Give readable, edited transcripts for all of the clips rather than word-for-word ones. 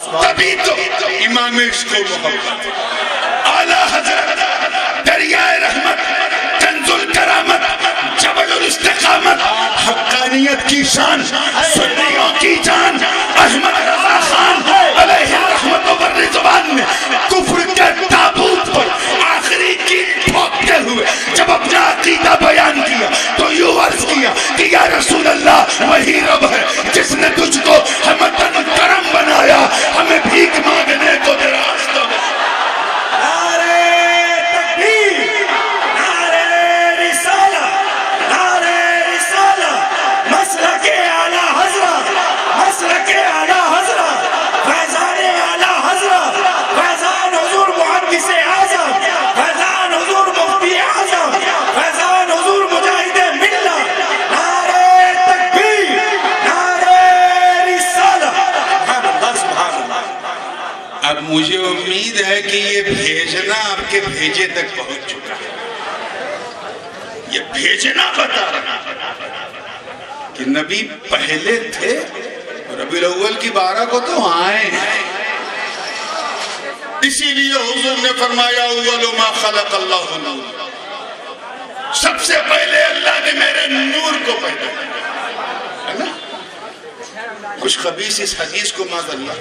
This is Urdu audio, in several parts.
تبھی تو امام عشق و محبت اعلیٰ حضرت دریائے رحمت کنز الکرامت جبل الاستقامت حقانیت کی شان سنیوں کی جان احمد رضا خان علیہ الرحمت و بالرضوان نے کفر کے تابوت پر آخری کی ٹھوکتے ہوئے جب اپنا عقیدہ بیان کیا تو یوں عرض کیا کہ یا رسول اللہ وہی رب ہے جس نے تجھ کو ہمتن کرم بنایا، ہمیں بھیک مانگنے کو دراز دو۔ نعرہ تکبیر، نعرہ رسالہ، نعرہ رسالہ، مسلک اعلیٰ حضرت، مسلک اعلیٰ حضرت، فیضان اعلیٰ حضرت، فیضان حضور محدث اعظم، فیضان حضور مفتی اعظم، فیضان حضور مجاہد ملت، نعرہ تکبیر، نعرہ رسالہ۔ سبحان اللہ، سبحان اللہ۔ اب مجھے امید ہے کہ یہ بھیجنا آپ کے بھیجے تک پہنچ چکا ہے۔ یہ بھیجنا بتا رہا کہ نبی پہلے تھے، ربیع الاول کی 12 کو تو آئے ہیں۔ اسی لیے حضور نے فرمایا اول ما خلق اللہ نور، سب سے پہلے اللہ نے میرے نور کو پیدا کیا ہے نا۔ کچھ خبیث اس حدیث کو معاذ اللہ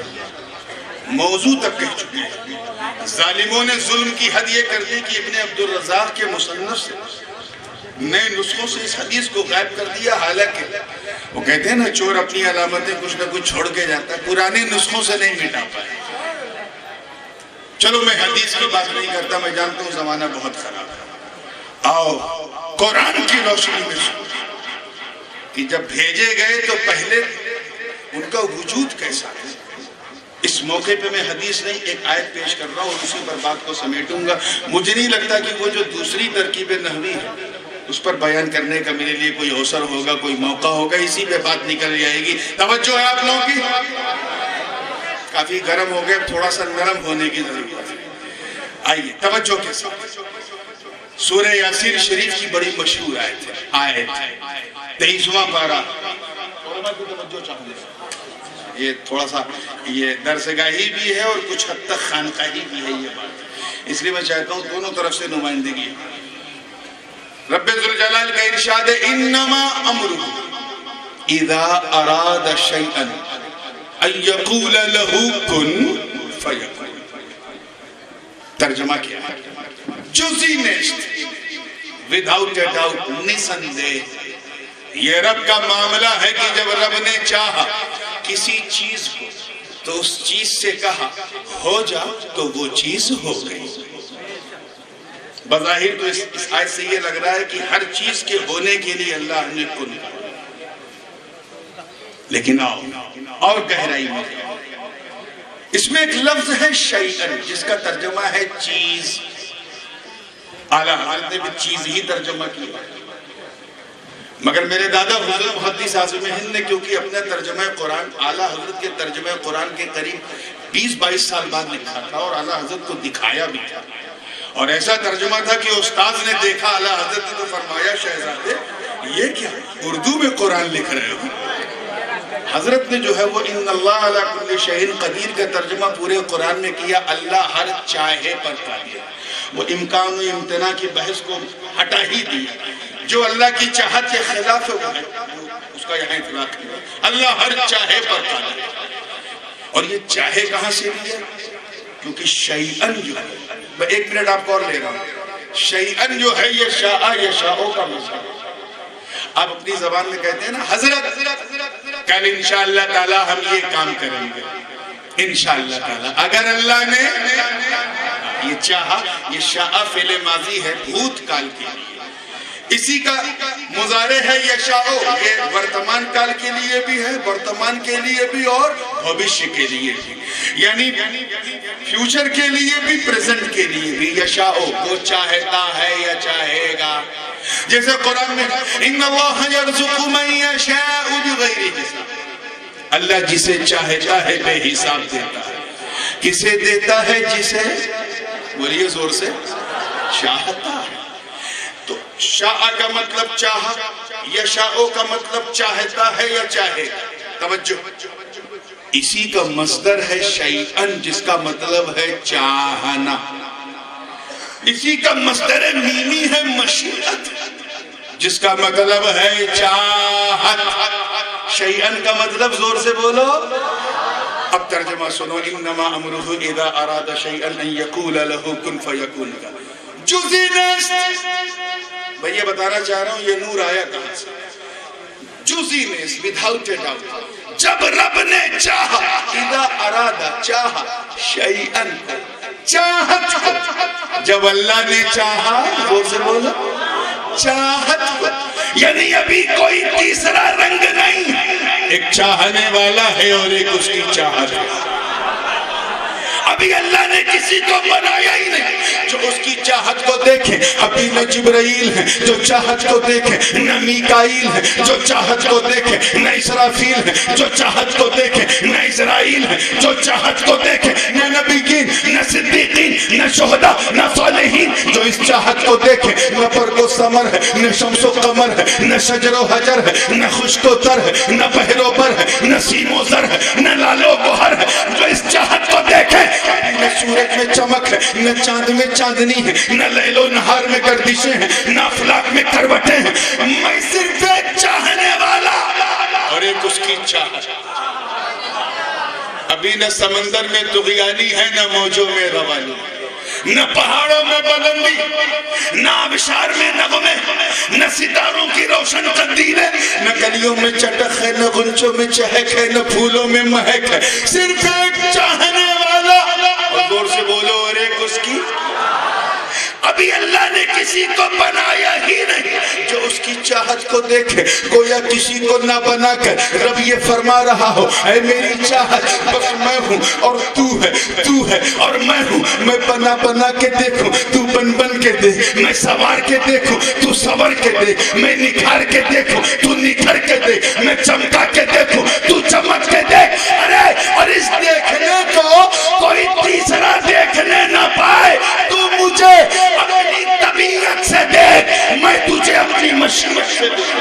موضوع تک کہہ چکے ہیں۔ ظالموں نے ظلم کی حد یہ کر دی کہ ابن عبدالرزاق کے مصنف سے نئے نسخوں سے اس حدیث کو غائب کر دیا، حالانکہ وہ کہتے ہیں نا چور اپنی علامتیں کچھ نہ کچھ چھوڑ کے جاتا ہے، پرانے نسخوں سے نہیں مٹا پائے۔ چلو میں حدیث کی بات نہیں کرتا، میں جانتا ہوں زمانہ بہت خراب ہے۔ آؤ قرآن کی روشنی میں سنو کہ جب بھیجے گئے تو پہلے ان کا وجود کیسا ہے۔ اس موقع پہ میں حدیث نہیں ایک آیت پیش کر رہا ہوں اور اسی پر بات کو سمیٹوں گا۔ مجھے نہیں لگتا کہ وہ جو دوسری ترکیب نحوی ہے اس پر بیان کرنے کا میرے لیے کوئی اوسر ہوگا، کوئی موقع ہوگا، اسی پہ بات نکل جائے گی۔ توجہ ہے آپ لوگوں کی؟ کافی گرم ہو گئے، تھوڑا سا نرم ہونے کی ضرورت ہے۔ آئیے توجہ کے ساتھ سورہ یاسین شریف کی بڑی مشہور آیت 23واں پارہ۔ یہ تھوڑا سا یہ درس گاہی بھی ہے اور کچھ حد تک خانقاہی بھی ہے یہ بات، اس لیے میں چاہتا ہوں دونوں طرف سے نمائندگی ہے۔ رب ذوالجلال کا ارشاد ہے انما امرہ اذا اراد شیئا ان یقول له کن فیکون۔ ترجمہ کیا ہے؟ جزی نیشت وداؤٹ اے ڈاؤٹ، نسندے یہ رب کا معاملہ ہے کہ جب رب نے چاہا کسی چیز کو تو اس چیز سے کہا ہو جا تو وہ چیز ہو گئی۔ بظاہر تو اس آیت سے یہ لگ رہا ہے کہ ہر چیز کے ہونے کے لیے اللہ نے کن، لیکن آؤ اور گہرائی میں اس میں ایک لفظ ہے شیئن جس کا ترجمہ ہے چیز۔ اعلیٰ حضرت نے بھی چیز ہی ترجمہ کیا، مگر میرے دادا حضرت محدث اعظم ہند نے کیونکہ اپنا ترجمہ قرآن اعلیٰ حضرت کے ترجمہ قرآن کے قریب 20-22 سال بعد لکھا تھا اور اعلیٰ حضرت کو دکھایا بھی تھا، اور ایسا ترجمہ تھا کہ استاذ نے دیکھا اعلیٰ حضرت نے تو فرمایا شہزادے یہ کیا اردو میں قرآن لکھ رہے ہو۔ حضرت نے جو ہے وہ ان اللہ علی کل شیء قدیر کا ترجمہ پورے قرآن میں کیا، اللہ ہر چاہے پر قادر۔ وہ امکان و امتناع کی بحث کو ہٹا ہی دیا، جو اللہ کی چاہت کے خلاف ہے اس کا یہاں اطلاق ہے، اللہ ہر چاہے پر قادر۔ اور یہ چاہے کہاں سے لیا؟ کیونکہ شیئن جو ہے، میں 1 منٹ آپ کو اور لے رہا ہوں، شیئن جو ہے یہ شاء یشاء کا مصدر ہے۔ آپ اپنی زبان میں کہتے ہیں نا حضرت کل انشاءاللہ تعالی ہم یہ کام کریں گے، انشاءاللہ تعالی اگر اللہ نے یہ چاہا، یہ شاء فعل ماضی ہے بھوت کال کے لیے، اسی کا مضارع ہے یشاء، یہ ورتمان کال کے لیے بھی ہے، ورتمان کے لیے بھی اور بھوشیہ کے لیے بھی، یعنی فیوچر کے لیے بھی پریزنٹ کے لیے بھی یشاء، وہ چاہتا ہے یا چاہے گا۔ جیسے قرآن میں ان اللہ یرزق من یشاء بغیر حساب، اللہ جسے چاہتا ہے بے حساب دیتا ہے، کسے دیتا ہے جسے بولیے زور سے چاہتا ہے۔ تو شاء کا مطلب چاہا، یشاء کا مطلب چاہتا ہے یا چاہے گا۔ توجہ اسی کا مصدر ہے شیئن جس کا مطلب ہے چاہنا. اسی کا مصدر میمی ہے مشیت جس کا مطلب ہے چاہت. شیئن کا مطلب زور سے بولو. اب ترجمہ سنو. انما امرہ اذا اراد شیئا ان یقول لہ کن فیکون. جزی نیست. میں یہ بتانا چاہ رہا ہوں یہ نور آیا کہاں سے. جزی نیست without a doubt. جب رب نے چاہا اذا ارادہ چاہا شیئن چاہت کو. جب اللہ نے چاہا زور سے بولو چاہت کو. یعنی ابھی کوئی تیسرا رنگ نہیں. ایک چاہنے والا ہے اور ایک اس کی چاہت ہے. ابھی اللہ نے کسی کو بنایا ہی نہیں جو اس کی چاہت کو دیکھے. ابھی نہ جبرائیل ہے جو چاہت کو دیکھے, نہ میکائیل ہے جو چاہت کو دیکھے, نہ اسرافیل ہے جو چاہت کو دیکھے, نہ اسرائیل ہے جو چاہت کو دیکھے, نہ نبیین, نہ صدیقین, نہ شہداء, نہ صالحین جو اس چاہت کو دیکھے. نہ برگ و ثمر ہے, نہ شمس و قمر ہے, نہ شجر و حجر ہے, نہ خشک و تر ہے, نہ بحر و بر ہے, نہ سیم و زر ہے, نہ لال و گوہر ہے جو اس چاہت کو دیکھے. نہ سورج میں چمک ہے, نہ چاند میں چاندنی ہے, نہ لیل و نہار میں گردشیں ہیں, نہ افلاک میں کروٹیں ہیں. میں صرف ایک چاہنے والا اور ایک اس کی چاہت. ابھی نہ سمندر میں طغیانی ہے, نہ موجوں میں روانی, نہ پہاڑوں میں بلندی, نہ آبشار میں نغمے, نہ ستاروں کی روشن قندیل ہے, نہ کلیوں میں چٹک ہے, نہ غنچوں میں چہک ہے, نہ پھولوں میں مہک ہے. صرف ایک چاہنے والا اور زور سے بولو اور ایک اس کی. ابھی اللہ نے کسی کو بنایا ہی نہیں جو اس کی چاہت کو دیکھے. گویا کسی کو نہ بنا کر رب یہ فرما رہا ہو اے میری چاہت بس میں ہوں اور تو ہے اور میں ہوں. میں بنا بنا کے دیکھوں تو بن بن کے دے, میں سوار کے دیکھوں تو سور کے دے, میں نکھار کے دیکھوں تو نکھر کے دے, میں چمکا کے دیکھوں تو چمک کے دے. ارے اور اس دیکھنے کو کوئی تیسرا دیکھنے نہ پائے. تو مجھے اپنی طبیعت سے دیکھ, میں تجھے اپنی مشیت سے دیکھ.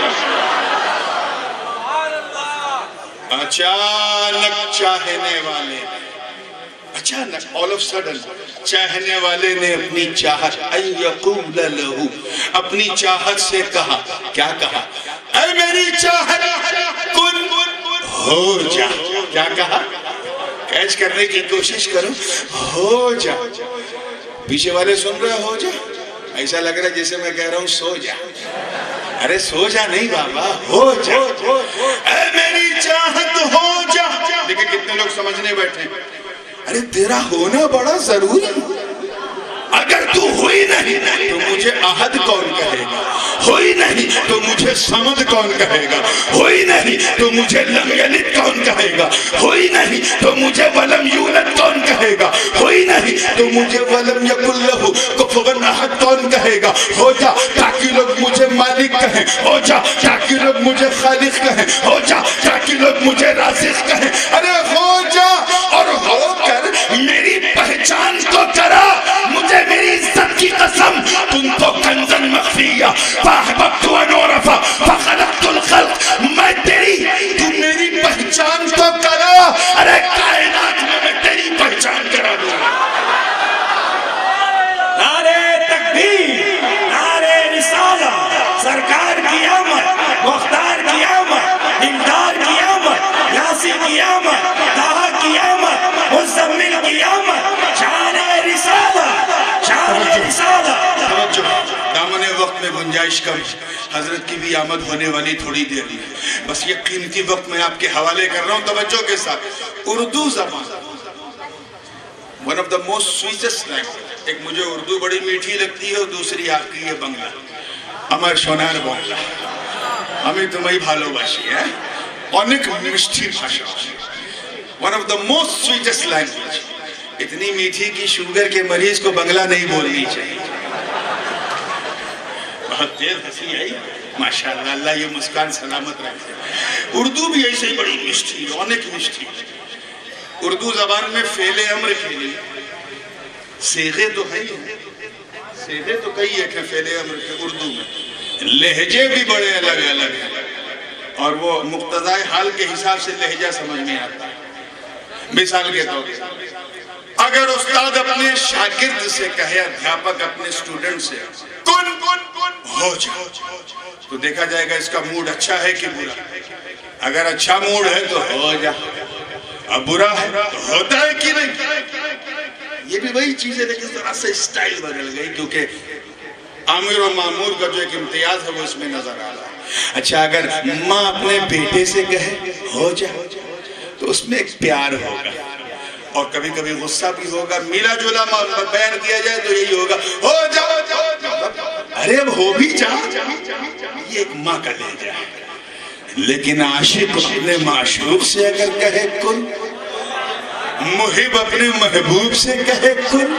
اچانک چاہنے والے, اچانک all of sudden چاہنے والے نے اپنی چاہت ان یقول لہو اپنی چاہت سے کہا. کیا کہا؟ اے میری چاہت کن ہو جا. کیا کہا؟ کیچ کرنے کی کوشش کرو. ہو جا. پیچھے والے سن رہے ہو جا. ایسا لگ رہا ہے جیسے میں کہہ رہا ہوں سو جا. ارے سو جا نہیں بابا, ہو جا. اے میری چاہت ہو جا. دیکھیں کتنے لوگ سمجھنے بیٹھے. ارے تیرا ہونا بڑا ضروری. اگر تو ہوئی نہیں تو مجھے احد کون کہے گا, ہوئی نہیں تو مجھے صمد کون کہے گا, ہوئی نہیں تو مجھے لم یلد کون کہے گا, ہوئی نہیں تو مجھے ولم یولد کون کہے گا, ہوئی نہیں تو مجھے ولم یکن لہ کفوا احد کون کہے گا. ہو جا تاکہ لوگ مجھے مالک کہیں, ہو جا تاکہ لوگ مجھے خالق کہیں, ہو جا تاکہ لوگ مجھے رازق کہیں. ارے ہو جا اور ہو کر میری پہچان تو کرا. مجھے میری عزت کی قسم كنت كنزا مخفيا فاحببت ان اعرف فخلقت الخلق. میں تیری تو میری پہچان تو کرا. ارے کائنات میں تیری پہچان کرا دوں. نعرے تکبیر, نعرے رسالہ, سرکار کی آمد, مختار کی آمد, دلدار کی آمد, یاسر کی آمد, طٰہٰ کی آمد, مزمل کی آمد. شان رسالہ, شان رسالہ. دامن وقت میں گنجائش کم, حضرت کی بھی آمد ہونے والی تھوڑی دیر میں. بس یہ قیمتی وقت میں آپ کے حوالے کر رہا ہوں توجہ کے ساتھ. اردو زبان one of the most sweetest language. ایک مجھے اردو بڑی میٹھی لگتی ہے اور دوسری آپ کی یہ بنگلہ. আমার সোনার বাংলা, আমি তোমায় ভালোবাসি. অনেক মিষ্টি ভাষা, one of the most sweetest language. اتنی میٹھی کی شوگر کے مریض کو بنگلہ نہیں بولنی چاہیے. بہت دیر ہنسی آئی ماشاءاللہ, اللہ یہ مسکان سلامت رکھے. اردو بھی ایسے ہی بڑی میٹھی, رونق میٹھی. اردو زبان میں فعل امر کے لیے صیغے تو ہے, صیغے تو کئی ایک ہیں فعل امر کے اردو میں. لہجے بھی بڑے الگ الگ ہیں اور وہ مقتضائے حال کے حساب سے لہجہ سمجھ میں آتا ہے. مثال کے طور اگر استاد اپنے شاگرد سے کہے، ادھیاپک اپنے اسٹوڈنٹ سے کن ہو جا، تو دیکھا جائے گا اس کا موڈ اچھا ہے کہ برا۔ اگر اچھا موڈ ہے تو ہو جا، اب برا ہے تو ہوتا ہے کہ نہیں۔ یہ بھی وہی چیز ہے لیکن ذرا سے اسٹائل بدل گئی، کیونکہ آمر و معمور کا جو ایک امتیاز ہے وہ اس میں نظر آ رہا ہے۔ اچھا اگر ماں اپنے بیٹے سے کہے ہو جا، تو اس میں ایک پیار ہوگا اور کبھی کبھی غصہ بھی ہوگا۔ میلا جولا بیان کیا جائے تو یہی ہوگا، ہو جا، ارے اب ہو بھی جا، یہ ایک ماں کا لہجہ ہے۔ لیکن عاشق اپنے معشوق سے اگر کہے کن، محب اپنے محبوب سے کہے کن،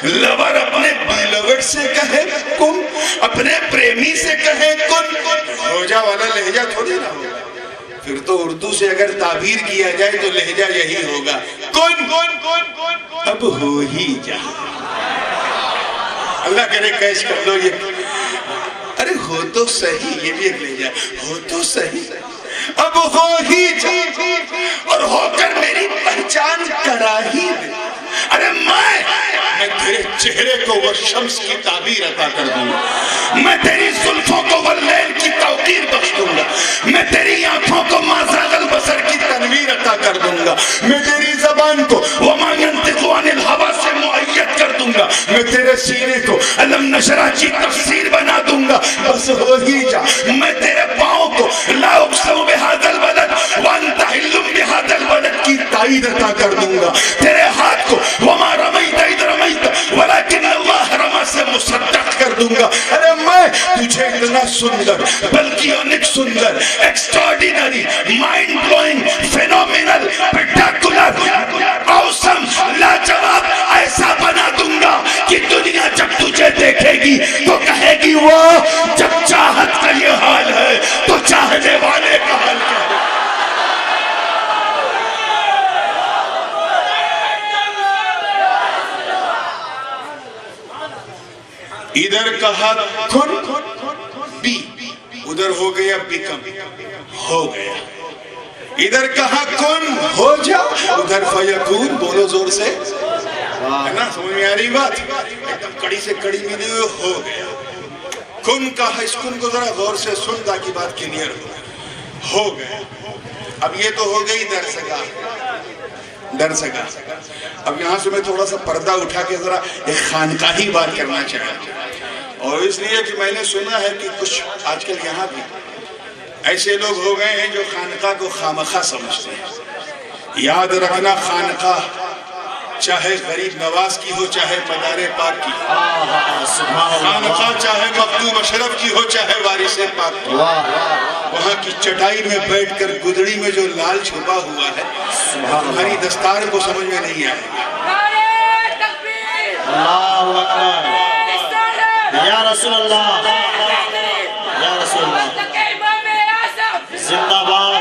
لور اپنے بیلور سے کہے کن، اپنے پریمی سے کہے کن، ہو جا والا لہجہ تھوڑی نہ ہوگا۔ پھر تو اردو سے اگر تعبیر کیا جائے تو لہجہ یہی ہوگا، کن اب ہو ہی جا۔ اللہ کرے کیش کر لو یہ، ارے ہو تو صحیح، یہ بھی ایک لہجہ، ہو تو صحیح، اب ہو ہی جا، اور ہو کر میری پہچان کرا ہی دے۔ ارے میں تیرے چہرے کو وہ شمس کی تعبیر عطا کر دوں گا، میں تیری زلفوں کو وہ لیل کی توقیر بخش دوں گا، میں تیری آنکھوں کو ما زاغ البصر کی تنویر عطا کر دوں گا، میں تیری زبان کو وما ينطق عن الهوى سے مؤید کر دوں گا، میں تیرے سینے کو علم نشرہ کی تفسیر بنا دوں گا۔ بس ہو ہی جا، میں تیرے پاؤں کو لا اقسم بهذا البلد وانت حل بهذا البلد کی تائید عطا کر دوں گا، تیرے ہاتھ کو وما رمیت اذ رمیت ولکن اللہ رما سے مصدق کر دوں گا۔ ارے میں تجھے اتنا سندر، بلکہ یونک سندر، ایکسٹراڈینری، مائنڈ بلوئنگ، فینومینل، اسپیکٹیکولر، آوسم، لاجواب ایسا بنا دوں گا کہ دنیا جب تجھے دیکھے گی تو کہے گی واہ، جب چاہت کا یہ حال ہے تو چاہنے والے کا حال کیا ہے۔ ادھر کہا کن بی، ادھر ہو گیا بیکم، ہو گیا۔ ادھر کہا کن ہو جا، ادھر فیکون، بولو زور سے، ہے نا سمجھ میں آ رہی بات؟ ایک دم کڑی سے کڑی میں نہیں ہو گیا۔ کن کہا، اس کن کو ذرا غور سے سن تاکہ بات کلیئر ہو گیا۔ اب یہ تو ہو گئی درسگاہ۔ اب یہاں سے میں تھوڑا سا پردہ اٹھا کے ذرا ایک خانقاہی بات کرنا چاہتا ہوں، اور اس لیے کہ میں نے سنا ہے کہ کچھ آج کل یہاں بھی ایسے لوگ ہو گئے ہیں جو خانقاہ کو خامخواہ سمجھتے ہیں۔ یاد رکھنا، خانقاہ چاہے غریب نواز کی ہو، چاہے مدار پاک کی، خانقاہ چاہے مخدوم اشرف کی ہو، چاہے وارث پاک کی، وہاں کی چٹائی میں بیٹھ کر گدڑی میں جو لال چھپا ہوا ہے تمہاری دستار کو سمجھ میں نہیں آئے گا۔ اللہ اکبر، یا رسول اللہ، یا رسول اللہ، زندہ باد،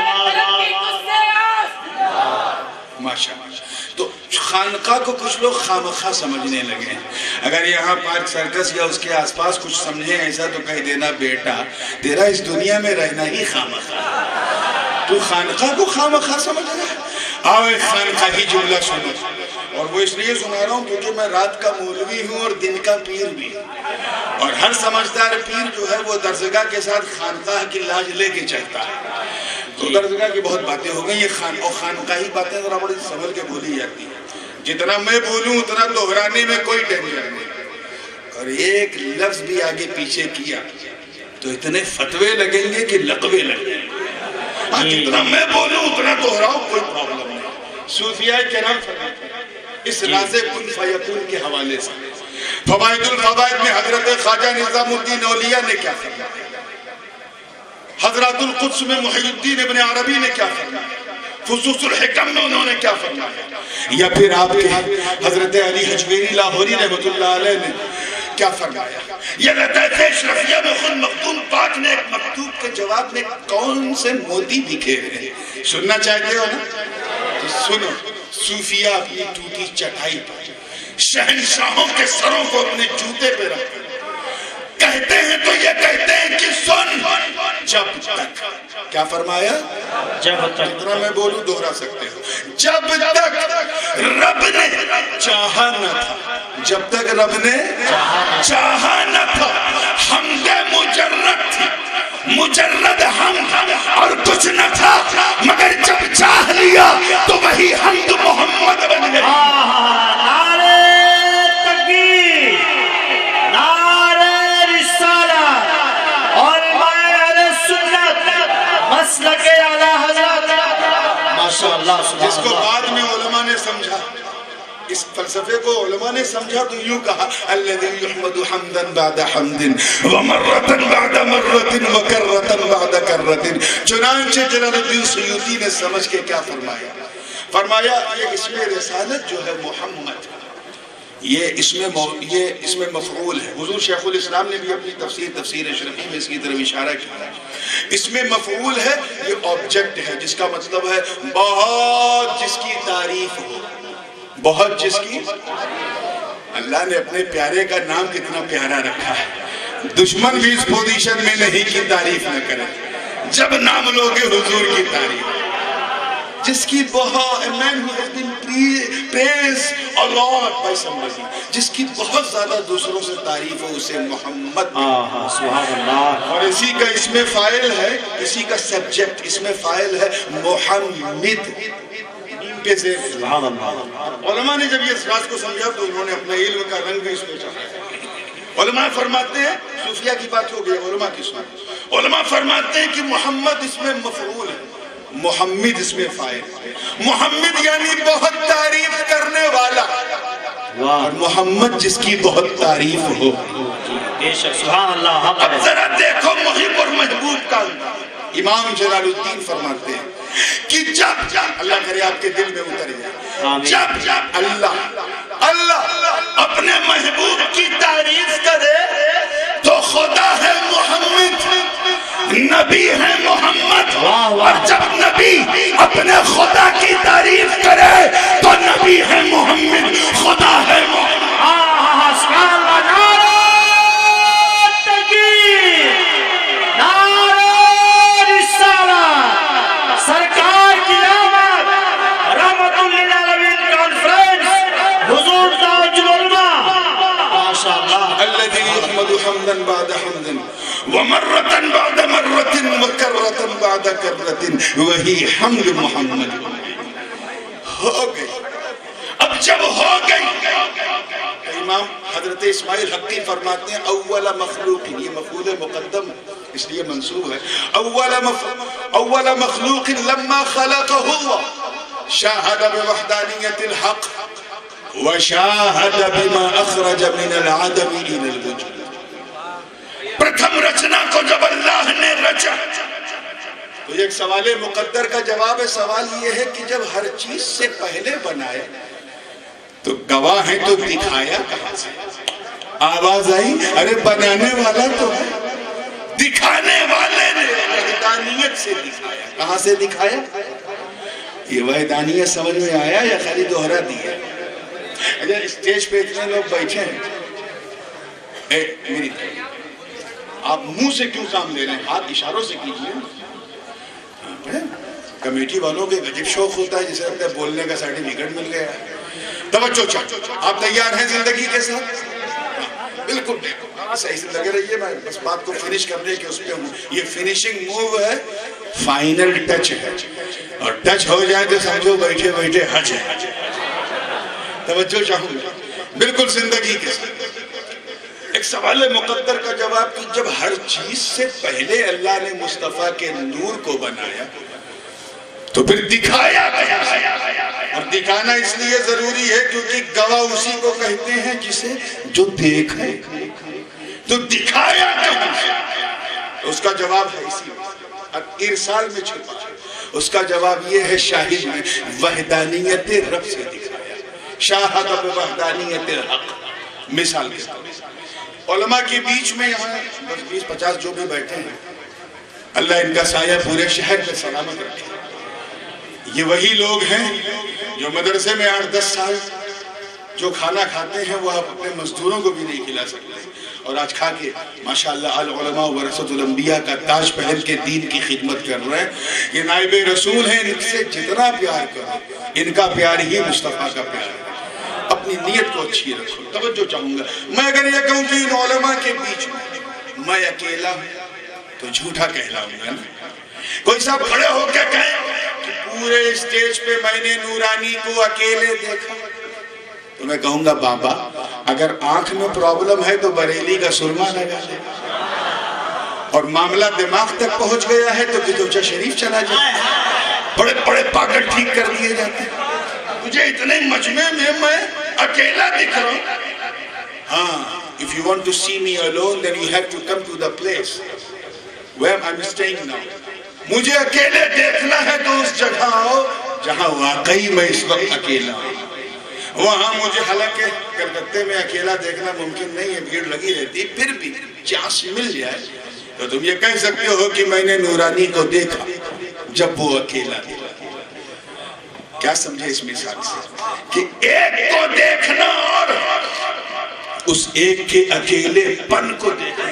ماشاءاللہ۔ تو خانقاہ کو کچھ لوگ خامخواہ سمجھنے لگے ہیں۔ اگر یہاں پارک سرکس یا اس کے آس پاس کچھ سمجھیں ایسا تو کہہ دینا بیٹا تیرا اس دنیا میں رہنا ہی خامخواہ، تو خانقاہ کو خامخواہ سمجھ رہا ہے۔ آؤ ایک خانقاہی جملہ سنو، اور وہ اس لیے سنا رہا ہوں کیونکہ میں رات کا مولوی ہوں اور دن کا پیر بھی، اور ہر سمجھدار پیر جو ہے وہ درسگاہ کے ساتھ خانقاہ کی لاج لے کے چلتا ہے۔ تو درسگاہ کی بہت باتیں ہو گئی، یہ خانقاہی باتیں ذرا بڑی سنبھل کے بولی جاتی ہیں۔ جتنا میں بولوں اتنا دہرانے میں کوئی ڈینجر نہیں، اور ایک لفظ بھی آگے پیچھے کیا تو اتنے فتوے لگیں گے کہ لقوے لگیں گے۔ جتنا میں بولوں اتنا دہراؤ، کوئی پرابلم نہیں۔ صوفیاء کرام فرماتے ہیں اس راز کن فیکون کے حوالے سے، فوائد الفوائد میں حضرت خواجہ نظام الدین اولیاء نے کیا فرمایا، حضرات القدس میں محی الدین ابن عربی نے کیا فرمایا، فصوص الحکم میں انہوں نے کیا فرمایا، یا پھر آپ کے حضرت علی حجویری لاہوری رحمت اللہ علیہ نے کیا فرمایا، یا لطائف اشرفیہ میں خود مخدوم پاک نے ایک مکتوب کے جواب میں کون سے موتی بکھیرے ہیں۔ سننا چاہتے ہو نا تو سنو۔ صوفیاء اپنی ٹوٹی چٹائی پر شہنشاہوں کے سروں کو اپنے جوتے پہ رکھ کہتے ہیں تو یہ کہتے ہیں کہ سن جب تک، کیا فرمایا؟ جب تک، جتنا میں بولوں دوہرا سکتے ہو، جب تک رب نے چاہا نہ تھا، جب تک رب نے چاہا نہ تھا، حمد مجرد تھی، مجرد حمد اور کچھ نہ تھا، مگر جب چاہ لیا تو وہی حمد محمد بن گئی۔ نعرہ تکبیر، نعرہ رسالت، علماء اہل سنت، مسلک اعلی حضرت، ماشاءاللہ جس کو سبحان اللہ۔ بعد میں علماء نے سمجھا، اس فلسفے کو علماء نے سمجھا تو یوں کہا الذی یحمد حمدا بعد حمد ومرۃ بعد مرۃ وکرۃ بعد کرۃ۔ چنانچہ جلال الدین سیوطی نے سمجھ کے کیا فرمایا؟ فرمایا یہ اسم رسالت جو ہے محمد، یہ اسم مفعول ہے۔ حضور شیخ الاسلام نے بھی اپنی تفسیر اشرفی میں اس کی طرف اشارہ کیا۔ اسم مفعول ہے، یہ آبجیکٹ ہے جس کا مطلب ہے بہت جس کی تعریف ہو، بہت جس کی۔ اللہ نے اپنے پیارے کا نام کتنا پیارا رکھا ہے، دشمن بھی اس پوزیشن میں نہیں کی تعریف نہ کرے جب نام لوگے حضور کی تعریف، جس کی بہت a man who has been praised a lot by somebody، جس کی بہت زیادہ دوسروں سے تعریف ہو، اسے محمد۔ سبحان اللہ۔ اور اسی کا اسم فاعل ہے، اسی کا سبجیکٹ اسم فاعل ہے محمد۔ سبحان اللہ۔ علماء نے جب یہ اس راز کو سمجھا تو انہوں نے اپنا علم کا رنگ بھی اس میں چڑھایا۔ علماء فرماتے ہیں، صوفیہ کی بات ہو گئی، علماء کی سنیں، علماء فرماتے ہیں کہ محمد اس میں مفعول ہے، محمد اس میں فاعل ہے۔ محمد یعنی بہت تعریف کرنے والا، اور محمد جس کی بہت تعریف ہو۔ بے شک، سبحان اللہ۔ اب ذرا دیکھو محب اور محبوب کا امام جلال الدین فرماتے ہیں کہ جب اللہ کرے آپ کے دل میں اتر جائے، جب اللہ اپنے محبوب کی تعریف کرے تو خدا ہے محمد، نبی ہے محمد، اور جب نبی اپنے خدا کی تعریف کرے تو نبی ہے محمد، خدا ہے محمد۔ سبحان اللہ۔ نعرہ تکبیر، نعرہ رسالت، سرکار کی آمد، رحمت للعالمین کانفرنس، حضور تاج العلماء، ماشاءاللہ۔ الذي يحمد حمدا بعد حمد ومرة بعد مرة وكرة بعد كرة، وہی حمد محمد ہو گئی۔ اب جب ہو گئی، امام حضرت اسماعیل حقی فرماتے ہیں اول مخلوق، یہ مفعول مقدم اس لیے منصوب ہے، اول مخلوق لما خلقه اللہ شاہد بوحدانیت الحق وشاہد بما اخرج من العدم الى الوجود۔ پرتھم رچنا کو جب اللہ نے رچا تو ایک سوال مقدر کا جواب ہے، سوال یہ ہے کہ جب ہر چیز سے پہلے بنائے تو گواہ ہیں تو دکھایا کہاں سے؟ آواز آئی، ارے بنانے والا تو ہے، دکھانے والے نے وحدانیت سے دکھایا۔ کہاں سے دکھایا؟ یہ وحدانیت سمجھ میں آیا یا خالی دوہرا دیا؟ اگر اسٹیج پہ اتنے لوگ بیٹھے ہیں، میری آپ منہ سے کیوں کام لے رہے ہیں؟ ہاتھ اشاروں سے کیجئے۔ کمیٹی والوں کے عجیب شوق ہوتا ہے جسے اپنے بولنے کا سرٹیفکیٹ مل گیا ہے۔ توجہ چاہو، آپ تیار ہیں زندگی کے ساتھ؟ بالکل صحیح سے لگے رہیے، میں اس بات کو فنش کرنے کے اس پہ ہوں۔ یہ فنشنگ موو ہے، فائنل ٹچ ہے، اور ٹچ ہو جائے تو سمجھو بیٹھے بیٹھے حج ہے۔ توجہ چاہوں گا، بالکل زندگی کے ساتھ ایک سوال مقدر کا جواب کہ جب ہر چیز سے پہلے اللہ نے مصطفیٰ کے نور کو بنایا تو پھر دکھایا گیا، اور دکھانا اس لیے ضروری ہے کیونکہ گواہ اسی کو کہتے ہیں جسے جو دیکھے، تو دکھایا کہاں سے؟ اس کا جواب ہے اسی میں، ارسال میں چھپا، اس کا جواب یہ ہے شاہد میں، وحدانیت رب سے دکھایا، شاہد بوحدانیت الحق۔ مثال کے طور علماء کے بیچ میں یہاں 20-50 جو بھی بیٹھے ہیں، اللہ ان کا سایہ پورے شہر میں سلامت رکھے۔ یہ وہی لوگ ہیں جو مدرسے میں 8-10 سال جو کھانا کھاتے ہیں وہ آپ اپنے مزدوروں کو بھی نہیں کھلا سکتے، اور آج کھا کے ماشاءاللہ العلماء ورثۃ الانبیاء کا تاج پہن کے دین کی خدمت کر رہے ہیں۔ یہ نائب رسول ہیں، ان سے جتنا پیار کرو، ان کا پیار ہی مصطفیٰ کا پیار ہے۔ اپنی نیت کو اچھی رکھو۔ توجہ چاہوں گا، میں اگر یہ کہوں کہ ان علماء کے بیچ میں اکیلا ہوں تو جھوٹا کہلاؤں گا نا۔ کوئی صاحب کھڑے ہو کے کہیں کہ پورے اسٹیج پہ میں نے نورانی کو اکیلے دیکھا، تو میں کہوں گا بابا اگر آنکھ میں پرابلم ہے تو بریلی کا سرما لگا لے، اور معاملہ دماغ تک پہنچ گیا ہے تو کتوچہ شریف چلا جائے۔ بڑے بڑے پاگل ٹھیک کر دیے جاتے ہیں۔ مجھے اتنے مجمع میں اکیلا دکھ رہا ہوں۔ ہاں، if you want to see me alone then you have to come to the place where I'm staying now۔ مجھے اکیلے دیکھنا ہے تو اس جگہ آؤ جہاں واقعی میں اس وقت اکیلا ہوں۔ وہاں مجھے حالانکہ کلکتے میں اکیلا دیکھنا ممکن نہیں ہے، بھیڑ لگی رہتی، پھر بھی چانس مل جائے تو تم یہ کہہ سکتے ہو کہ میں نے نورانی کو دیکھا جب وہ اکیلا تھا۔ کیا سمجھے اس مثال سے کہ ایک کو دیکھنا اور اس ایک کے اکیلے پن کو دیکھنا،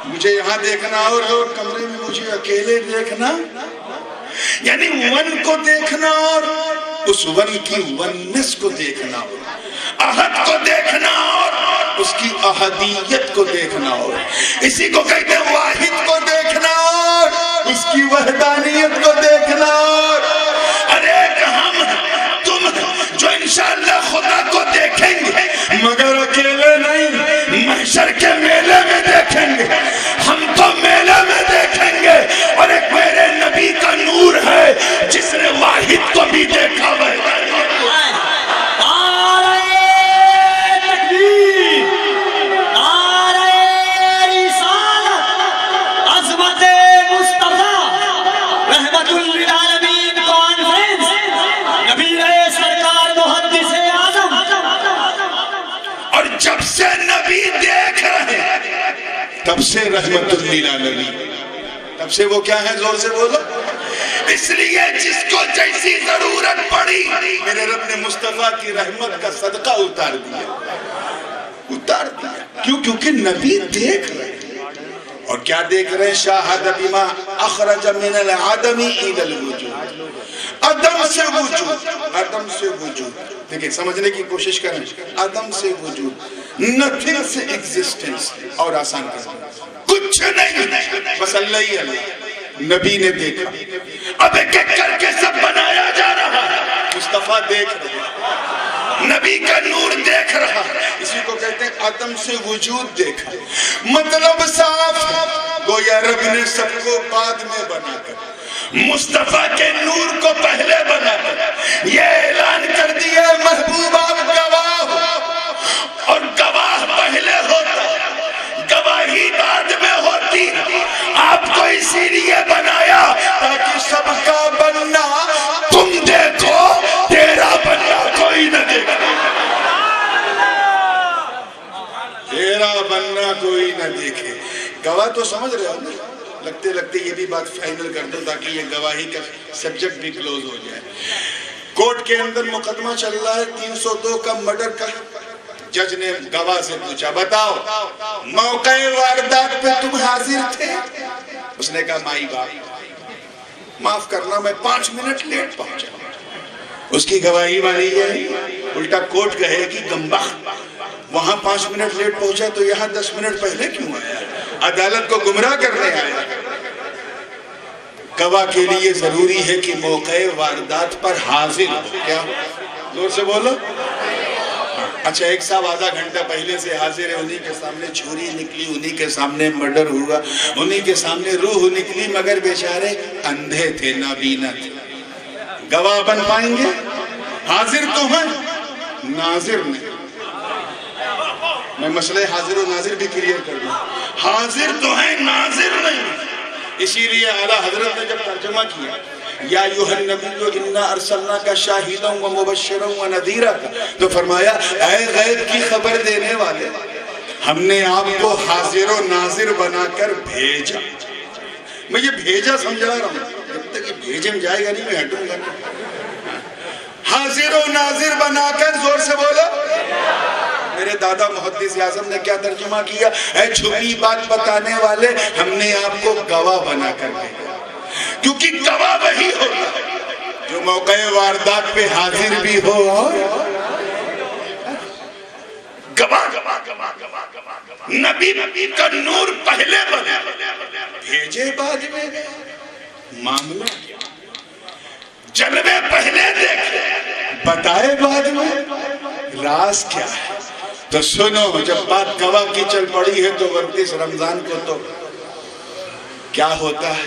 مجھے یہاں دیکھنا اور کمرے میں مجھے اکیلے دیکھنا، یعنی ون کو دیکھنا اور اس ون کی وننس کو دیکھنا، احد کو دیکھنا اور اس کی احدیت کو دیکھنا، اور اسی کو کہتے ہیں واحد کو دیکھنا اور اس کی وحدانیت کو دیکھنا۔ ارے ہم تم جو انشاءاللہ خدا کو دیکھیں گے مگر اکیلے نہیں، محشر کے میلے میں دیکھیں گے، ہم تو میلے میں دیکھیں گے، اور ایک میرے نبی کا نور ہے جس نے واحد کو بھی دیکھا ہے۔ جب سے نبی دیکھ رہے ہیں تب سے رحمت للعالمین، تب سے وہ کیا ہے، زور سے بولو۔ اس لیے جس کو جیسی ضرورت پڑی میرے رب نے مصطفیٰ کی رحمت کا صدقہ اتار دیا۔ کیوں؟ کیونکہ نبی دیکھ رہے ہیں، اور کیا دیکھ رہے ہیں؟ شاہد بما اخرج من العدم الى الوجود، عدم سے وجود، عدم سے وجود۔ دیکھیں سمجھنے کی کوشش کریں، عدم سے وجود، نتھنگ سے ایگزسٹنس، اور آسان کریں کچھ نہیں، بس اللہ ہی اللہ۔ نبی نے دیکھا، اب ایک ایک کر کے سب بنایا جا رہا ہے، مصطفیٰ دیکھ رہے، نبی کا نور دیکھ رہا، اسی کو کہتے ہیں عدم سے وجود دیکھا۔ مطلب صاف، گویا رب نے سب کو بعد میں بنا کر مصطفیٰ کے نور کو پہلے بنا کر یہ اعلان کر دیا محبوب آپ گواہ ہو، اور گواہ پہلے ہوتا، گواہی بعد میں ہوتی۔ آپ کو اسی لیے بنایا تاکہ سب کا بننا تم دیکھو، تیرا بننا کوئی نہ دیکھے، تیرا بننا کوئی نہ دیکھے۔ گواہ تو سمجھ رہے ہو نا؟ لگتے لگتے یہ بھی بات فائنل کر دو تاکہ یہ گواہی کا سبجیکٹ بھی کلوز ہو جائے۔ کورٹ کے اندر مقدمہ چل رہا ہے 302 کا مرڈر کا۔ جج نے گواہ سے پوچھا بتاؤ موقع واردات پہ تم حاضر تھے؟ اس نے کہا مائی باپ معاف کرنا میں 5 منٹ لیٹ پہنچا۔ اس کی گواہی والی ہے، الٹا کورٹ کہے کہ گمبخت، وہاں 5 منٹ لیٹ پہنچا تو یہاں 10 منٹ پہلے کیوں آیا؟ عدالت کو گمراہ کرنے آیا۔ گواہ کے لیے ضروری ہے کہ موقع واردات پر حاضر ہو۔ کیا؟ زور سے بولو۔ اچھا ایک صاحب آدھا گھنٹہ پہلے سے حاضر ہے، انہی کے سامنے چھری نکلی، انہی کے سامنے مرڈر ہوا، انہی کے سامنے روح نکلی، مگر بیچارے اندھے تھے، نابینا تھے، گواہ بن پائیں گے؟ حاضر تو ہیں، ناظر نہیں۔ میں مسئلہ حاضر و ناظر بھی کلیئر کر دوں، حاضر تو ہیں، ناظر نہیں۔ اسی لیے اعلیٰ حضرت نے جب ترجمہ کیا یا ایھا النبی انا ارسلناک شاہدا و مبشرا و نذیرا، تو فرمایا اے غیب کی خبر دینے والے، ہم نے آپ کو حاضر و ناظر بنا کر بھیجا۔ میں یہ بھیجا سمجھا رہا ہوں، جب تک یہ بھیجن جائے گا نہیں میں ہٹوں گا۔ حاضر و ناظر بنا کر، زور سے بولو، میرے دادا محدث اعظم نے کیا ترجمہ کیا؟ اے چھپی بات بتانے والے، ہم نے آپ کو گواہ بنا کر بھیجا، کیونکہ گواہ وہی ہوتا ہے جو موقع واردات پہ حاضر بھی ہو اور گواہ نبی کا نور پہلے بنا، بھیجے بعد میں، معاملہ جلوے پہلے دیکھے بتائے بعد میں، راز کیا ہے؟ تو سنو، جب بات گواہ کی چل پڑی ہے تو 29 رمضان کو تو کیا ہوتا ہے؟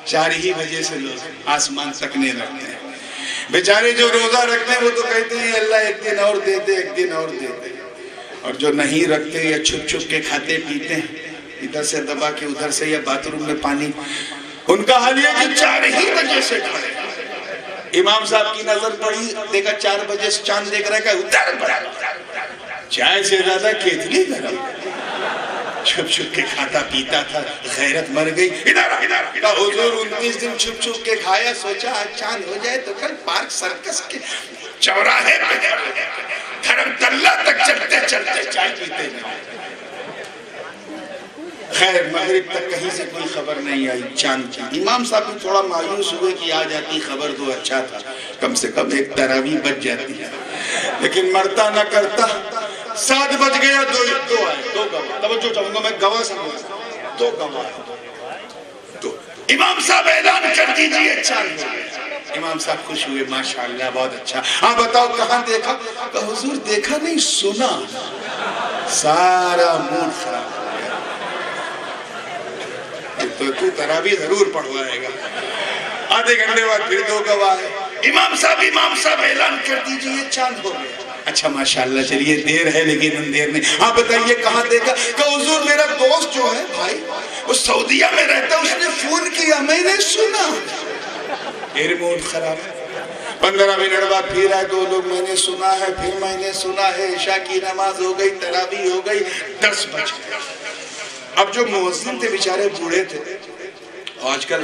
4 ہی بجے سے لوگ آسمان تکنے رکھتے ہیں، بیچارے جو روزہ رکھتے ہیں وہ تو کہتے ہیں اللہ ایک دن اور دے دے، ایک دن اور دے دے، اور جو نہیں رکھتے یا چھپ چھپ کے کھاتے پیتے ہیں، ادھر سے دبا کے ادھر سے، یا باتھ روم میں پانی، ان کا حال یہ کہ 4 ہی بجے سے کھڑے۔ امام صاحب کی نظر پڑی، دیکھا 4 بجے سے چاند دیکھ رہا ہے، کہ ادھر بڑھا، چائے سے زیادہ کیتلی گرم، چھپ چھپ کے کھاتا پیتا تھا، غیرت مر گئی، ادھر کہا حضور 29 دن چھپ چھپ کے کھایا، سوچا آج چاند ہو جائے تو کل پارک سرکس کے چوراہے پہ دھرم تلہ تک چلتے چلتے چائے پیتے ہیں۔ خیر مغرب تک کہیں سے کوئی خبر نہیں آئی چاند کی۔ امام صاحب بھی تھوڑا مایوس ہوئے کہ آ جاتی خبر تو اچھا تھا، کم سے کم ایک تراویح بچ جاتی ہے، لیکن مرتا نہ کرتا۔ 7 بج گیا، دو آئے، 2 گواہ، توجہ چاہوں گا میں، گواہ سمجھا، 2 گواہ، تو امام صاحب اعلان کر دیجئے چاند ہو گیا۔ امام صاحب خوش ہوئے، ماشاءاللہ بہت اچھا، ہاں بتاؤ کہاں دیکھا؟ کہ حضور دیکھا نہیں، سنا، سارا موڈ خراب۔ تو تراویح ضرور پڑھوائے گا۔ آدھے گھنٹے بعد پھر 2 گواہ ہے، امام صاحب اعلان کر دیجئے چاند ہو گیا۔ اچھا ماشاءاللہ، چلیے دیر ہے لیکن اندھیر نہیں، ہاں بتائیے کہاں دیکھا؟ کہ حضور میرا دوست جو ہے بھائی، وہ سعودیہ میں رہتا، اس نے فون کیا، میں نے سنا، پھر موڈ خراب۔ 15 منٹ بعد پھر آئے 2 لوگ، میں نے سنا ہے، پھر میں نے سنا ہے، عشاء کی نماز ہو گئی، تراویح ہو گئی، 10 بج گئے۔ اب جو مؤذن تھے بیچارے بوڑھے تھے، آج کل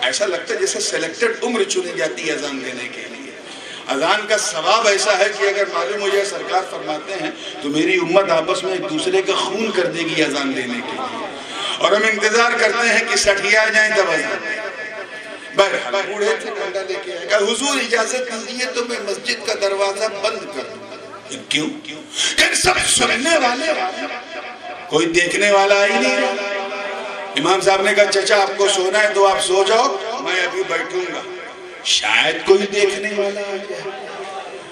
ایسا لگتا ہے جیسے سیلیکٹڈ عمر چنی جاتی ہے اذان دینے کے لیے۔ اذان کا ثواب ایسا ہے کہ اگر معلوم ہو جائے سرکار فرماتے ہیں تو میری امت آپس میں ایک دوسرے کا خون کر دے گی اذان دینے کے لیے، اور ہم انتظار کرتے ہیں کہ سٹھیا جائیں تب اذان۔ بہرحال بوڑھے تھے، ڈنڈا لے کے آئے، کہا حضور اجازت دیجیے تو میں مسجد کا دروازہ بند کر دوں۔ کیوں؟ کہ سب سننے والے، کوئی دیکھنے والا ہی نہیں رہا۔ امام صاحب نے کہا چچا آپ کو سونا ہے تو آپ سو جاؤ، میں ابھی بیٹھوں گا، شاید کوئی دیکھنے والا آ جائے۔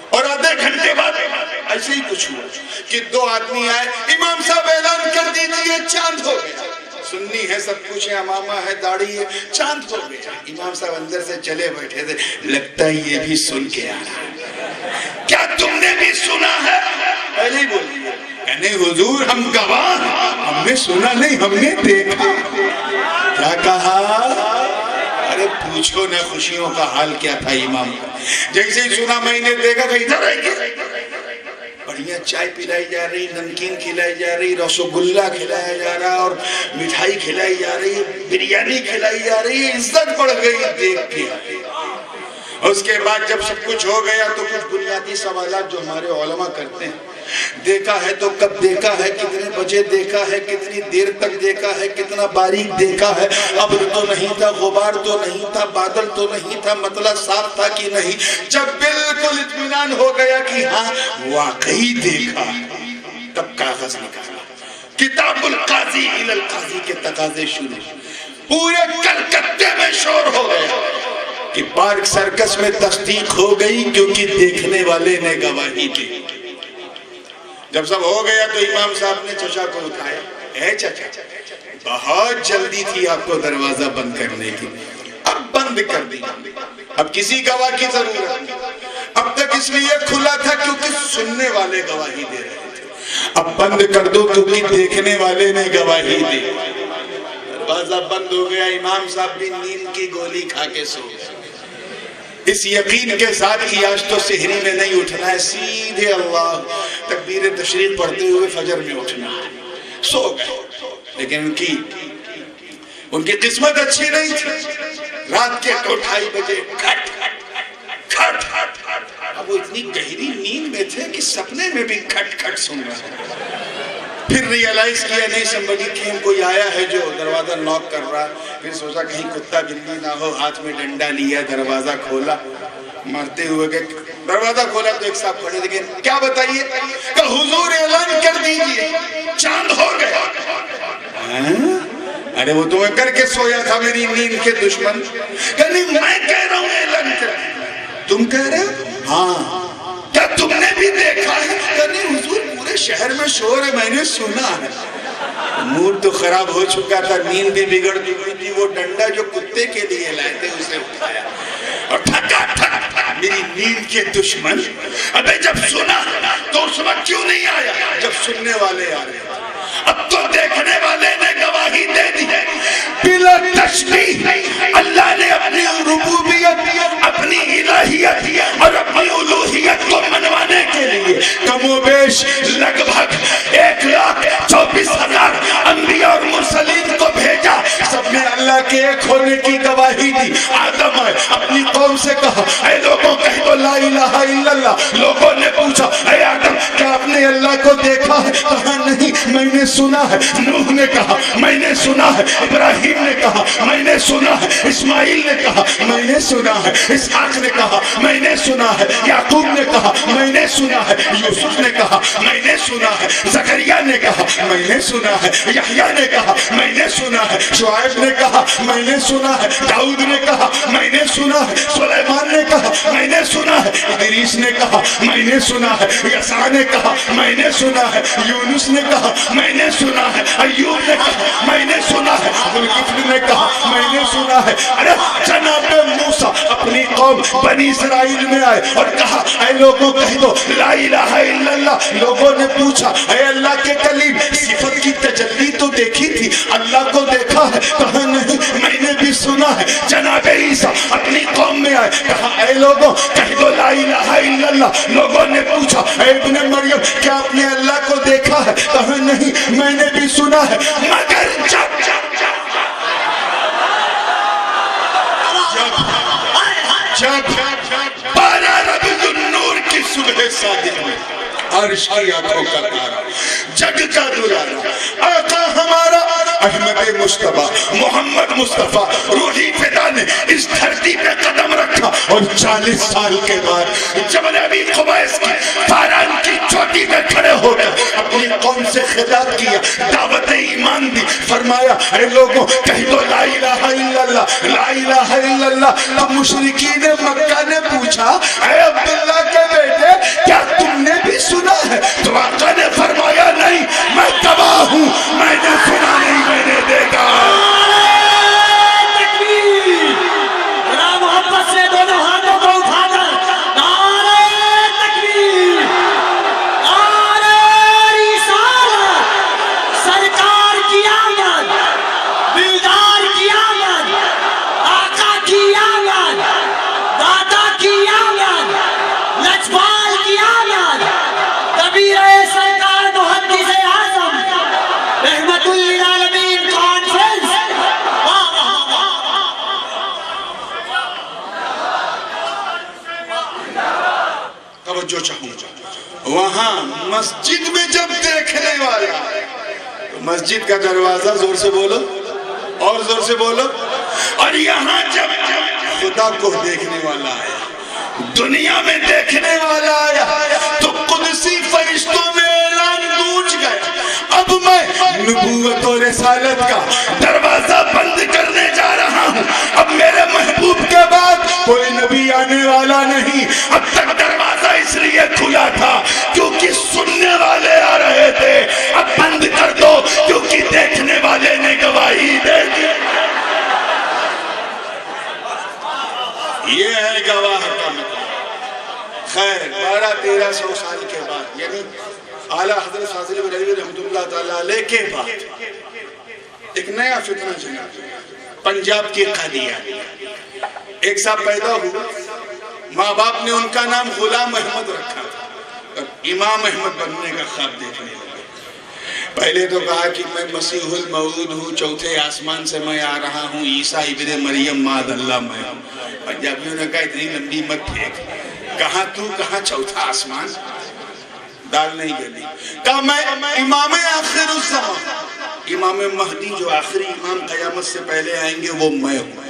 اور آدھے گھنٹے بعد ایسے ہی کچھ ہوا کہ 2 آدمی آئے، امام صاحب اعلان کر دیجئے چاند ہو گیا۔ سنی ہے، سب کچھ ہے، امامہ ہے، داڑھی ہے، چاند ہو گیا۔ امام صاحب اندر سے چلے بیٹھے تھے، لگتا ہے یہ بھی سن کے آ رہا ہے، کیا تم نے بھی سنا ہے؟ پہلے ہی بولی نہیں حضور ہم گواہ، ہم نے سنا نہیں، ہم نے دیکھا۔ کیا کہا؟ ارے پوچھو نہ خوشیوں کا حال کیا تھا امام کا۔ جیسے ہی سنا میں نے دیکھا کہ ادھر آئیے، بڑھیا چائے پلائی جا رہی، نمکین کھلائی جا رہی، رسگلہ کھلایا جا رہا، اور مٹھائی کھلائی جا رہی، بریانی کھلائی جا رہی، عزت بڑھ گئی دیکھ کے۔ اس کے بعد جب سب کچھ ہو گیا تو کچھ بنیادی سوالات جو ہمارے علماء کرتے ہیں، دیکھا ہے تو کب دیکھا ہے، کتنے بجے دیکھا ہے، کتنی دیر تک دیکھا ہے، کتنا باریک دیکھا ہے، ابر تو نہیں تھا، غبار تو نہیں تھا، بادل تو نہیں تھا، مطلع صاف تھا کہ نہیں۔ جب بالکل اطمینان ہو گیا کہ ہاں واقعی دیکھا، تب کاغذ نکالا، کتاب القاضی الی القاضی کے تقاضے شروع، پورے کلکتے میں شور ہو گیا کہ پارک سرکس میں تصدیق ہو گئی، کیونکہ دیکھنے والے نے گواہی دی۔ جب سب ہو گیا تو امام صاحب نے چچا کو اٹھایا، اے چچا بہت جلدی تھی آپ کو دروازہ بند کرنے کی، اب بند کر دیا، اب کسی گواہ کی ضرورت نہیں، اب تک اس لیے کھلا تھا کیونکہ سننے والے گواہی دے رہے تھے، اب بند کر دو کیونکہ دیکھنے والے نے گواہی دی۔ دروازہ بند ہو گیا، امام صاحب بھی نیند کی گولی کھا کے سو گئے، اس یقین کے ساتھ کہ آج تو سحری میں نہیں اٹھنا ہے، سیدھے اللہ تکبیر تشریق پڑھتے ہوئے فجر میں اٹھنا ہے، سو گئے۔ لیکن ان کی قسمت اچھی نہیں تھی، رات کے 2-2:30 بجے کھٹ کھٹ وہ اتنی گہری نیند میں تھے کہ سپنے میں بھی کھٹ کھٹ سن رہے ہیں. پھر ریئلائز کیا نہیں سمبڈی کیم کوئی آیا ہے جو دروازہ نوک کر رہا. پھر سوچا کہیں کتا بلی نہ ہو, ہاتھ میں ڈنڈا لیا, دروازہ کھولا, مرتے ہوئے کہ دروازہ کھولا تو ایک صاحب کھڑے تھے. کیا بتائیے؟ کہ حضور اعلان کر دیجئے چاند ہو گئے. ارے وہ تو میں کر کے سویا تھا میری نیند کے دشمن. کہ نہیں میں کہہ رہا ہوں اعلان کر. تم کہہ رہے ہو؟ ہاں. کیا تم نے بھی دیکھا ہے؟ کہ نہیں حضور پورے شہر میں شور ہے, میں نے سنا ہے. موڈ تو خراب ہو چکا تھا, نیند بھی بگڑ چکی تھی. وہ ڈنڈا جو کتے کے لیے لائے تھے اسے اٹھایا اور ٹھکا ٹھک میری نیند کے دشمن. ابے جب سنا تو اس وقت کیوں نہیں آیا جب سننے والے آ رہے؟ اب تو دیکھنے والے نے گواہی دے دی بلا تشبیہ. اللہ نے اپنی ربوبیت, اپنی الہیت اور اپنی الوہیت کو منوانے کے لیے کم و بیش لگ بھگ 1,24,000 انبیاء اور مرسلین کو بھیجا. سب نے اللہ کے ایک ہونے کی گواہی دی. آدم آئے اپنی قوم سے کہا اے لوگوں کہہ دو لا الہ الا اللہ. لوگوں نے پوچھا اے آدم کیا آپ نے اللہ کو دیکھا ہے؟ کہا نہیں میں نے سنا ہے. نوح نے کہا میں نے سنا ہے. ابراہیم نے کہا میں نے سنا ہے. اسماعیل نے کہا میں نے سنا ہے. اسحاق نے کہا میں نے سنا ہے. یعقوب نے کہا میں نے سنا ہے. یوسف نے کہا میں نے سنا ہے. زکریا نے کہا میں نے سنا ہے. یحییٰ نے کہا میں نے سنا ہے. شعیب نے کہا میں نے سنا ہے. داؤد نے کہا میں نے سنا ہے. سلیمان نے کہا میں نے سنا ہے. ادریس نے کہا میں نے سنا ہے. یسع نے کہا میں نے سنا ہے. یونس نے کہا میں نے سنا ہے. ایوب نے کہا میں نے سنا ہے. ذوالکفل نے کہا میں نے سنا ہے. ارے جناب موسیٰ اپنی قوم بنی اسرائیل میں آئے اور کہا اے لوگوں کہہ دو لا الہ الا اللہ. لوگوں نے پوچھا اے اللہ کے کلیم صفت کی تجلی تو دیکھی تھی, اللہ کو دیکھا ہے؟ کہا نہیں میں نے بھی سنا ہے. جناب عیسیٰ اپنی قوم میں آئے, کہا اے لوگوں کہہ دو لا الہ الا اللہ. لوگوں نے پوچھا اے ابن مریم کیا آپ نے اللہ کو دیکھا ہے؟ کہا نہیں میں نے بھی سنا ہے. مگر جب 12 ربیع النور کی صبح صادق میں عرش کی آنکھوں کا تارا, جگ کا دلارا, آقا ہمارا احمد مصطفیٰ محمد مصطفیٰ روحی فدا نے اس دھرتی پہ قدم رکھا. اور 40 سال کے بعد جبل ابی قبیس کی فاران کی چوٹی پہ کھڑے ہو کر اپنی قوم سے خطاب کیا, دعوت ایمان دی. فرمایا اے لوگوں کہہ دو لا الہ الا اللہ, لا الہ الا اللہ. تو مشرکین مکہ نے پوچھا اے عبداللہ کے بیٹے کیا تم نے بھی سنا ہے؟ تو آقا نے فرمایا نہیں میں تباہ ہوں, میں نے سنا نہیں میں نے دیکھا. محبت سے دونوں ہاتھوں کو اٹھا کر نعرہ تکبیر, نعرہ رسالت, سرکار کی آمد, بیدار کی آمد, آقا کی آمد, دادا کی آمد, لجپال کی آمد, کبیر سرکار محدث اعظم رحمت للعالمین کانفرنس. توجہ چاہوں وہاں مسجد میں جب دیکھنے والا, مسجد کا دروازہ زور سے بولو اور زور سے بولو, اور یہاں جب خدا کو دیکھنے والا آیا, دنیا میں دیکھنے والا آیا, تو قدسی فرشتوں میں اعلان گونج گیا اب میں نبوت اور رسالت کا دروازہ بند کرنے جا رہا ہوں. اب میرے محبوب کے بعد کوئی نبی آنے والا نہیں. اب تک دروازہ اس لیے کھلا تھا کیونکہ سننے والے آ رہے تھے. اب بند کر دو کیونکہ دیکھنے والے نے گواہی دے دی. یہ ہے گواہ کا مطلب. خیر 1200-1300 سال کے بعد یعنی اعلیٰ حضرت فاضل بریلوی رحمت اللہ تعالیٰ علیہ کے بعد ایک نیا فتنہ چلا پنجاب کی قادیانی. ایک صاحب پیدا ہوا, ماں باپ نے ان کا نام غلام احمد رکھا تھا اور امام احمد بننے کا خواب دیکھنے لگے. پہلے تو کہا کہ میں مسیح الموعود ہوں, چوتھے آسمان سے میں آ رہا ہوں, عیسیٰ ابن مریم معاذ اللہ میں ہوں. پنجابیوں نے کہا اتنی لمبی مت پھینک, کہاں تو کہاں چوتھا آسمان؟ دال نہیں گلی. کہا میں امام آخر الزمان، امام مہدی جو آخری امام قیامت سے پہلے آئیں گے وہ میں ہوں.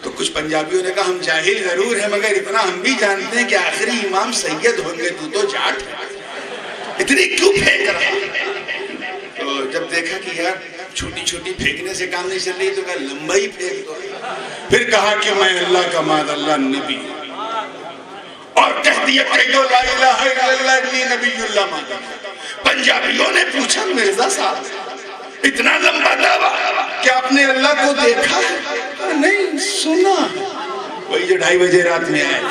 تو کچھ پنجابیوں نے کہا ہم جاہل ضرور ہیں مگر اتنا ہم بھی جانتے ہیں کہ آخری امام سید ہوں گے، تو جاٹ ہے، اتنی کیوں پھینک رہا؟ تو جب دیکھا کہ یار چھوٹی چھوٹی پھینکنے سے کام نہیں چل رہی تو کہا لمبا ہی پھینک دو. پھر کہا کہ میں اللہ کا ماد اللہ نبی، اور کہہ دیا کہ لا الہ الا اللہ انی نبی اللہ ماد. پنجابیوں نے پوچھا مرزا صاحب اتنا لمبا دعویٰ کہ آپ نے اللہ کو دیکھا ہے؟ نہیں، سنا. وہی جو 2:30 بجے رات میں آئے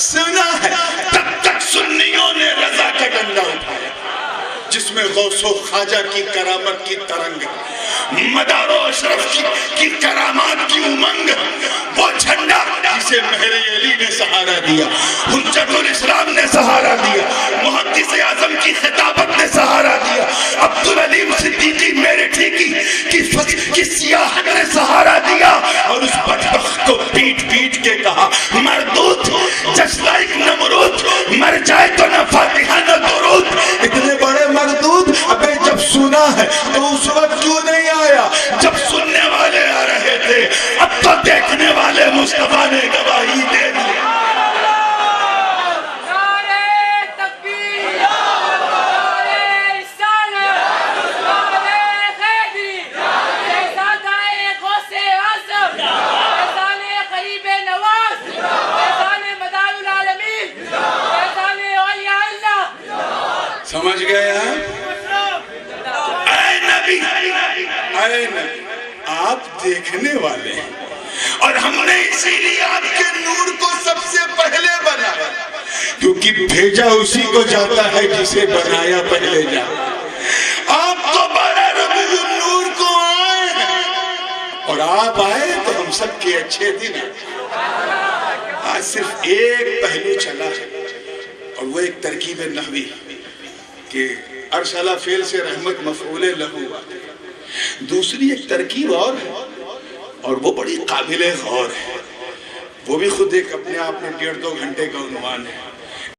سنا ہے. تب تک سنیوں نے رضا کا ڈنڈا اٹھایا جس میں غوث و خواجہ کی کرامت کی ترنگ، مدار و اشرف کی کرامات کی امنگ، وہ جھنڈا جسے مہر علی نے سہارا دیا، حجت الاسلام نے سہارا دیا، محدث اعظم کی خطابت نے سہارا دیا، عبدالعلیم صدیقی میرٹھی کی سیاحت نے سہارا دیا، اور اس بدبخت کو پیٹ پیٹ کے کہا مردود جس لائک نمرود، مر جائے تو نہ فاتحہ نہ درود. اتنے بڑے مردود ابے جب سنا ہے تو اس وقت کیوں نہیں آیا جب سننے والے آ رہے تھے؟ اب تو دیکھنے والے مصطفیٰ نے گواہی دے دی. سمجھ گئے ہیں؟ اے نبی، اے نبی، آپ دیکھنے والے ہیں، اور ہم نے اسی لیے آپ کے نور کو سب سے پہلے بنایا، کیونکہ بھیجا اسی کو جاتا ہے جسے بنایا پہلے جاتا. آپ تو 12 ربیع النور کو آئے ہیں، اور آپ آئے تو ہم سب کے اچھے دن ہیں. آج صرف ایک پہلو چلا ہے، اور وہ ایک ترکیب نحوی کہ ارسلہ فعل سے رحمت مفعول لہو. دوسری ایک ترکیب اور ہے، اور وہ بڑی قابل غور ہے، وہ بھی خود ایک اپنے آپ میں 1.5-2 گھنٹے کا عنوان ہے.